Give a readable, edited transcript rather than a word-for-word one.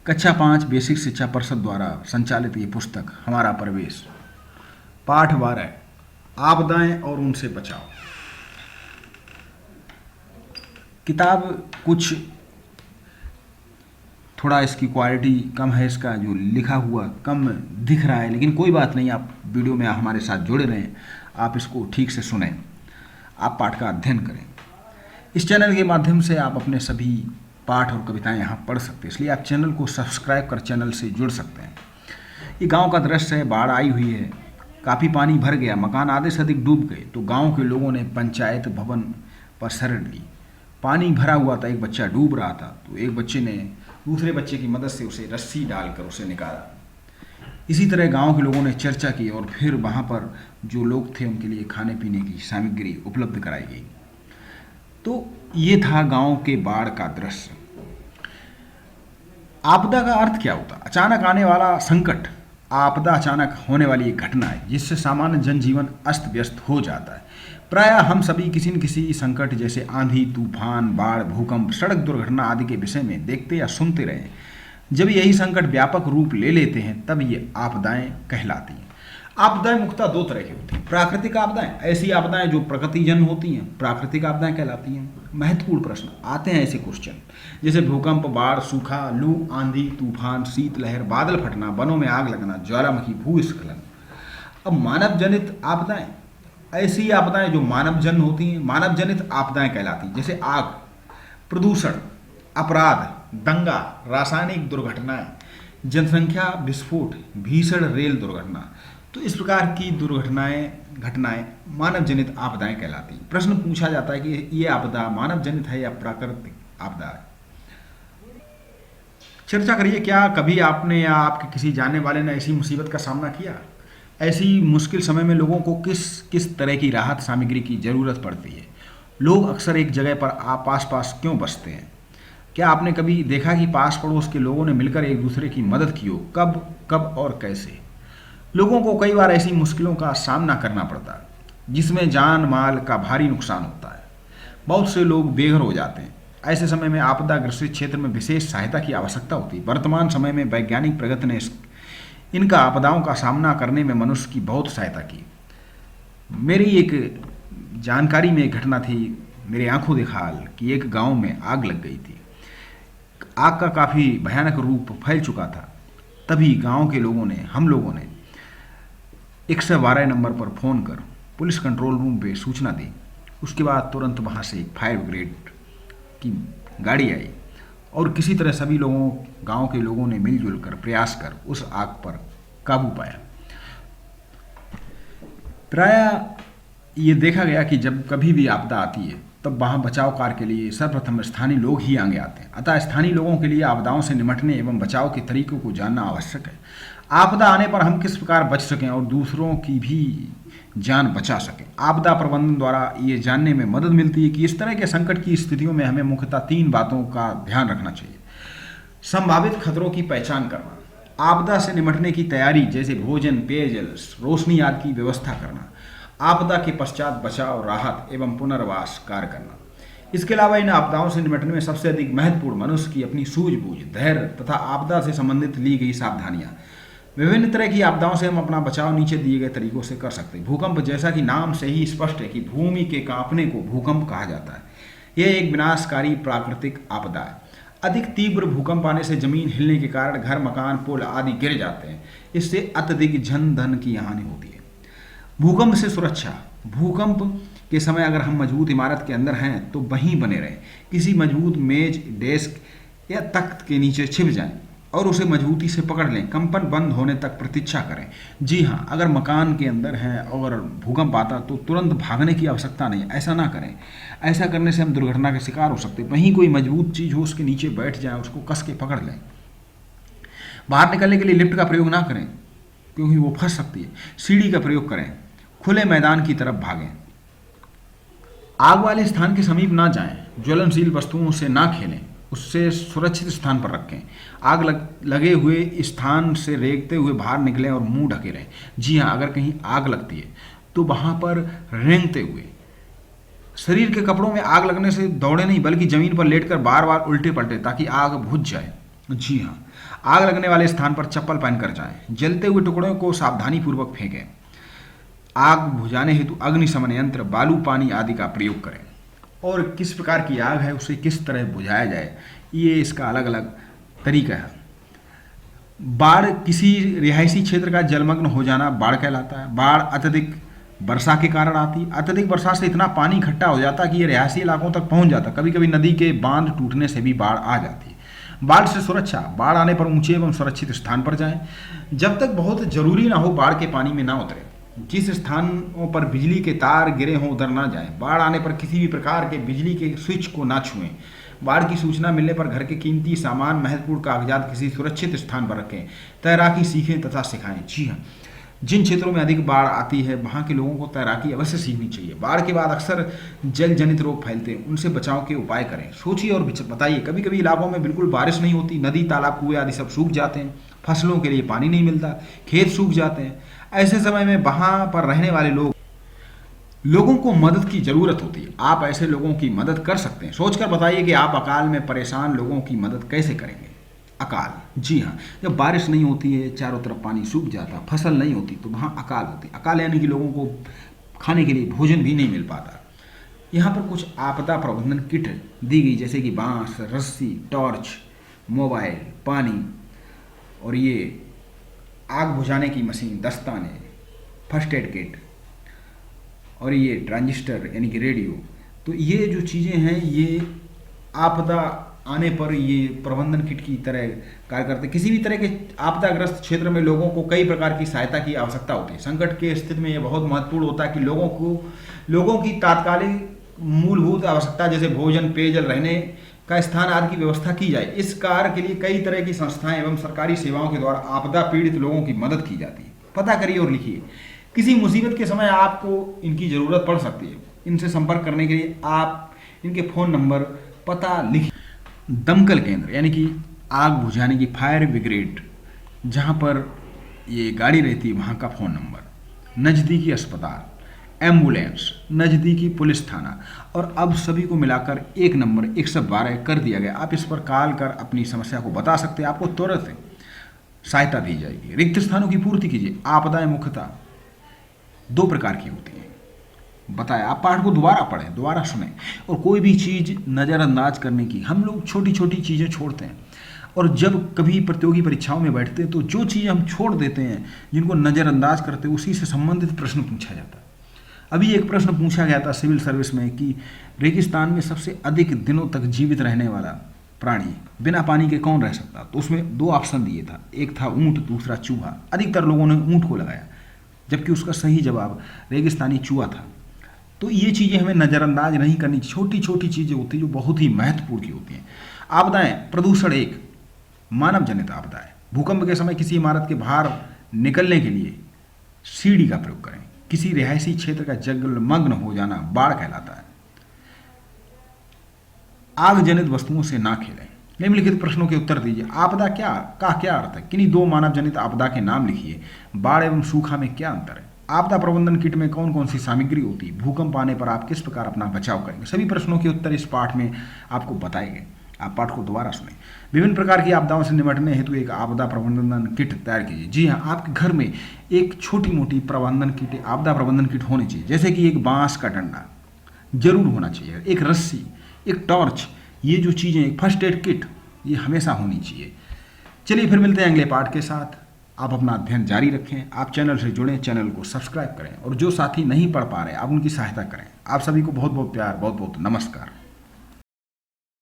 कक्षा 5 बेसिक शिक्षा परिषद द्वारा संचालित ये पुस्तक हमारा प्रवेश, पाठ 12, आपदाएं और उनसे बचाव। किताब कुछ थोड़ा इसकी क्वालिटी कम है, इसका जो लिखा हुआ कम दिख रहा है, लेकिन कोई बात नहीं, आप वीडियो में हमारे साथ जुड़े रहें, आप इसको ठीक से सुनें, आप पाठ का अध्ययन करें। इस चैनल के माध्यम से आप अपने सभी पाठ और कविताएं यहाँ पढ़ सकते हैं, इसलिए आप चैनल को सब्सक्राइब कर चैनल से जुड़ सकते हैं। ये गांव का दृश्य है, बाढ़ आई हुई है, काफ़ी पानी भर गया, मकान आधे से अधिक डूब गए, तो गांव के लोगों ने पंचायत भवन पर शरण ली। पानी भरा हुआ था, एक बच्चा डूब रहा था, तो एक बच्चे ने दूसरे बच्चे की मदद से उसे रस्सी डालकर उसे निकाला। इसी तरह गांव के लोगों ने चर्चा की और फिर वहां पर जो लोग थे उनके लिए खाने पीने की सामग्री उपलब्ध कराई गई। तो ये था गांव के बाढ़ का दृश्य। आपदा का अर्थ क्या होता? अचानक आने वाला संकट। आपदा अचानक होने वाली एक घटना है जिससे सामान्य जनजीवन अस्त व्यस्त हो जाता है। प्रायः हम सभी किसी न किसी संकट जैसे आंधी, तूफान, बाढ़, भूकंप, सड़क दुर्घटना आदि के विषय में देखते या सुनते रहे। जब यही संकट व्यापक रूप ले लेते हैं तब ये आपदाएं कहलाती हैं। आपदाएं मुख्यतः दो तरह की होती हैं। प्राकृतिक आपदाएं, ऐसी आपदाएं जो प्रकृतिजन्य होती हैं, प्राकृतिक आपदाएं कहलाती हैं। महत्वपूर्ण प्रश्न आते हैं ऐसे क्वेश्चन जैसे भूकंप, बाढ़, सूखा, लू, आंधी, तूफान, शीतलहर, बादल फटना, वनों में आग लगना, ज्वालामुखी, भूस्खलन। अब मानव जनित आपदाएं, ऐसी आपदाएं जो मानव जन्य होती हैं, मानव जनित आपदाएं कहलाती हैं, जैसे आग, प्रदूषण, अपराध, दंगा, रासायनिक दुर्घटनाएं, जनसंख्या विस्फोट, भीषण रेल दुर्घटना। तो इस प्रकार की घटनाएं मानव जनित आपदाएं कहलाती हैं। प्रश्न पूछा जाता है कि ये आपदा मानव जनित है या प्राकृतिक आपदा है। चर्चा करिए, क्या कभी आपने या आपके किसी जानने वाले ने ऐसी मुसीबत का सामना किया? ऐसी मुश्किल समय में लोगों को किस किस तरह की राहत सामग्री की जरूरत पड़ती है? लोग अक्सर एक जगह पर आस पास क्यों बसते हैं? क्या आपने कभी देखा कि पास पड़ोस के लोगों ने मिलकर एक दूसरे की मदद की हो? कब कब और कैसे? लोगों को कई बार ऐसी मुश्किलों का सामना करना पड़ता है जिसमें जान माल का भारी नुकसान होता है। बहुत से लोग बेघर हो जाते हैं। ऐसे समय में आपदा ग्रसित क्षेत्र में विशेष सहायता की आवश्यकता होती है। वर्तमान समय में वैज्ञानिक प्रगति ने इनका आपदाओं का सामना करने में मनुष्य की बहुत सहायता की। मेरी एक जानकारी में एक घटना थी, मेरे आंखों देखा हाल, कि एक गांव में आग लग गई थी। आग का काफ़ी भयानक रूप फैल चुका था। तभी गांव के लोगों ने, हम लोगों ने 112 नंबर पर फ़ोन कर पुलिस कंट्रोल रूम पे सूचना दी। उसके बाद तुरंत वहाँ से फायर ब्रिगेड की गाड़ी आई और किसी तरह सभी लोगों, गांव के लोगों ने मिलजुल कर प्रयास कर उस आग पर काबू पाया। प्रायः ये देखा गया कि जब कभी भी आपदा आती है तब वहाँ बचाव कार्य के लिए सर्वप्रथम स्थानीय लोग ही आगे आते हैं। अतः स्थानीय लोगों के लिए आपदाओं से निपटने एवं बचाव के तरीकों को जानना आवश्यक है। आपदा आने पर हम किस प्रकार बच सकें और दूसरों की भी जान बचा सकें। आपदा प्रबंधन द्वारा ये जानने में मदद मिलती है कि इस तरह के संकट की स्थितियों में हमें मुख्यतः 3 बातों का ध्यान रखना चाहिए। संभावित खतरों की पहचान करना, आपदा से निपटने की तैयारी जैसे भोजन, पेयजल, रोशनी आदि की व्यवस्था करना, आपदा के पश्चात बचाव, राहत एवं पुनर्वास कार्य करना। इसके अलावा इन आपदाओं से निपटने में सबसे अधिक महत्वपूर्ण मनुष्य की अपनी सूझबूझ, धैर्य तथा आपदा से संबंधित ली गई सावधानियां। विभिन्न तरह की आपदाओं से हम अपना बचाव नीचे दिए गए तरीकों से कर सकते हैं। भूकंप, जैसा कि नाम से ही स्पष्ट है कि भूमि के कांपने को भूकंप कहा जाता है। यह एक विनाशकारी प्राकृतिक आपदा है। अधिक तीव्र भूकंप आने से जमीन हिलने के कारण घर, मकान, पुल आदि गिर जाते हैं। इससे अत्यधिक जन धन की हानि होती है। भूकंप से सुरक्षा, भूकंप के समय अगर हम मजबूत इमारत के अंदर हैं तो वहीं बने रहें। किसी मजबूत मेज, डेस्क या तख्त के नीचे छिप जाएं और उसे मजबूती से पकड़ लें। कंपन बंद होने तक प्रतीक्षा करें। जी हाँ, अगर मकान के अंदर हैं और भूकंप आता तो तुरंत भागने की आवश्यकता नहीं, ऐसा ना करें। ऐसा करने से हम दुर्घटना के शिकार हो सकते हैं। वहीं कोई मजबूत चीज़ हो, उसके नीचे बैठ जाए, उसको कस के पकड़ लें। बाहर निकलने के लिए लिफ्ट का प्रयोग ना करें क्योंकि वो फंस सकती है। सीढ़ी का प्रयोग करें। खुले मैदान की तरफ भागें। आग वाले स्थान के समीप ना जाएं। ज्वलनशील वस्तुओं से ना खेलें, उससे सुरक्षित स्थान पर रखें। आग लगे हुए स्थान से रेंगते हुए बाहर निकलें और मुंह ढके रहें। जी हाँ, अगर कहीं आग लगती है तो वहाँ पर रेंगते हुए, शरीर के कपड़ों में आग लगने से दौड़े नहीं बल्कि जमीन पर लेटकर बार बार उल्टे पलटे ताकि आग बुझ जाए। जी हाँ, आग लगने वाले स्थान पर चप्पल पहनकर जाएं। जलते हुए टुकड़ों को सावधानीपूर्वक फेंकें। आग बुझाने हेतु अग्निशमन यंत्र, बालू, पानी आदि का प्रयोग करें। और किस प्रकार की आग है उसे किस तरह बुझाया जाए, ये इसका अलग अलग तरीका है। बाढ़, किसी रिहायशी क्षेत्र का जलमग्न हो जाना बाढ़ कहलाता है। बाढ़ अत्यधिक वर्षा के कारण आती है। अत्यधिक वर्षा से इतना पानी इकट्ठा हो जाता है कि ये रिहायशी इलाकों तक पहुंच जाता है। कभी कभी नदी के बांध टूटने से भी बाढ़ आ जाती है। बाढ़ से सुरक्षा, बाढ़ आने पर ऊंचे एवं सुरक्षित स्थान पर जाएं। जब तक बहुत जरूरी ना हो बाढ़ के पानी में ना उतरें। जिस स्थानों पर बिजली के तार गिरे हों उधर ना जाएं। बाढ़ आने पर किसी भी प्रकार के बिजली के स्विच को ना छुएं। बाढ़ की सूचना मिलने पर घर के कीमती सामान, महत्वपूर्ण कागजात किसी सुरक्षित स्थान पर रखें। तैराकी सीखें तथा सिखाएं। जी हाँ, जिन क्षेत्रों में अधिक बाढ़ आती है वहाँ के लोगों को तैराकी अवश्य सीखनी चाहिए। बाढ़ के बाद अक्सर जल जनित रोग फैलते हैं, उनसे बचाव के उपाय करें। सोचिए और बताइए, कभी कभी इलाकों में बिल्कुल बारिश नहीं होती, नदी, तालाब, कुएं आदि सब सूख जाते हैं, फसलों के लिए पानी नहीं मिलता, खेत सूख जाते हैं। ऐसे समय में वहाँ पर रहने वाले लोगों को मदद की जरूरत होती है। आप ऐसे लोगों की मदद कर सकते हैं। सोचकर बताइए कि आप अकाल में परेशान लोगों की मदद कैसे करेंगे। अकाल, जी हाँ, जब बारिश नहीं होती है, चारों तरफ पानी सूख जाता, फसल नहीं होती, तो वहाँ अकाल होती है। अकाल यानी कि लोगों को खाने के लिए भोजन भी नहीं मिल पाता। यहाँ पर कुछ आपदा प्रबंधन किट दी गई, जैसे कि बांस, रस्सी, टॉर्च, मोबाइल, पानी, और ये आग बुझाने की मशीन, दस्ताने, फर्स्ट एड किट, और ये ट्रांजिस्टर यानी कि रेडियो। तो ये जो चीज़ें हैं ये आपदा आने पर ये प्रबंधन किट की तरह कार्य करते हैं। किसी भी तरह के आपदाग्रस्त क्षेत्र में लोगों को कई प्रकार की सहायता की आवश्यकता होती है। संकट के स्थिति में ये बहुत महत्वपूर्ण होता है कि लोगों की तात्कालिक मूलभूत आवश्यकता जैसे भोजन, पेयजल, रहने का स्थान आदि की व्यवस्था की जाए। इस कार्य के लिए कई तरह की संस्थाएं एवं सरकारी सेवाओं के द्वारा आपदा पीड़ित लोगों की मदद की जाती है। पता करिए और लिखिए, किसी मुसीबत के समय आपको इनकी ज़रूरत पड़ सकती है। इनसे संपर्क करने के लिए आप इनके फ़ोन नंबर, पता लिखिए। दमकल केंद्र यानी कि आग बुझाने की फायर ब्रिगेड, जहाँ पर ये गाड़ी रहती है वहाँ का फ़ोन नंबर, नज़दीकी अस्पताल, एम्बुलेंस, नज़दीकी पुलिस थाना, और अब सभी को मिलाकर एक नंबर 112 कर दिया गया। आप इस पर कॉल कर अपनी समस्या को बता सकते हैं, आपको तुरंत सहायता दी जाएगी। रिक्त स्थानों की पूर्ति कीजिए। आपदाएं मुख्यतः दो प्रकार की होती हैं, बताया। आप पाठ को दोबारा पढ़ें, दोबारा सुने, और कोई भी चीज़ नज़रअंदाज करने की, हम लोग छोटी छोटी चीज़ें छोड़ते हैं, और जब कभी प्रतियोगी परीक्षाओं में बैठते हैं तो जो चीज़ें हम छोड़ देते हैं, जिनको नज़रअंदाज करते हैं, उसी से संबंधित प्रश्न पूछा जाता है। अभी एक प्रश्न पूछा गया था सिविल सर्विस में कि रेगिस्तान में सबसे अधिक दिनों तक जीवित रहने वाला प्राणी बिना पानी के कौन रह सकता, तो उसमें दो ऑप्शन दिए था, एक था ऊँट, दूसरा चूहा। अधिकतर लोगों ने ऊँट को लगाया, जबकि उसका सही जवाब रेगिस्तानी चूहा था। तो ये चीज़ें हमें नज़रअंदाज नहीं करनी। छोटी छोटी चीज़ें होती हैं जो बहुत ही महत्वपूर्ण की होती हैं। आपदाएं, प्रदूषण एक मानव जनित आपदा है। भूकंप के समय किसी इमारत के बाहर निकलने के लिए सीढ़ी का प्रयोग करें। किसी रिहायशी क्षेत्र का जलमग्न हो जाना बाढ़ कहलाता है। आग जनित वस्तुओं से ना खेलें। निम्नलिखित प्रश्नों के उत्तर दीजिए। आपदा क्या अर्थ है? किन्हीं दो मानव जनित आपदा के नाम लिखिए। बाढ़ एवं सूखा में क्या अंतर है? आपदा प्रबंधन किट में कौन कौन सी सामग्री होती है? भूकंप आने पर आप किस प्रकार अपना बचाव करेंगे? सभी प्रश्नों के उत्तर इस पाठ में आपको बताए गए। आप पाठ को दोबारा सुनें। विभिन्न प्रकार की आपदाओं से निपटने हेतु एक आपदा प्रबंधन किट तैयार कीजिए। जी हाँ, आपके घर में एक छोटी मोटी प्रबंधन किट, आपदा प्रबंधन किट होनी चाहिए, जैसे कि एक बांस का डंडा जरूर होना चाहिए, एक रस्सी, एक टॉर्च, ये जो चीज़ें, एक फर्स्ट एड किट, ये हमेशा होनी चाहिए। चलिए फिर मिलते हैं अगले पाठ के साथ। आप अपना अध्ययन जारी रखें। आप चैनल से जुड़ें, चैनल को सब्सक्राइब करें, और जो साथी नहीं पढ़ पा रहे आप उनकी सहायता करें। आप सभी को बहुत बहुत प्यार, बहुत बहुत नमस्कार।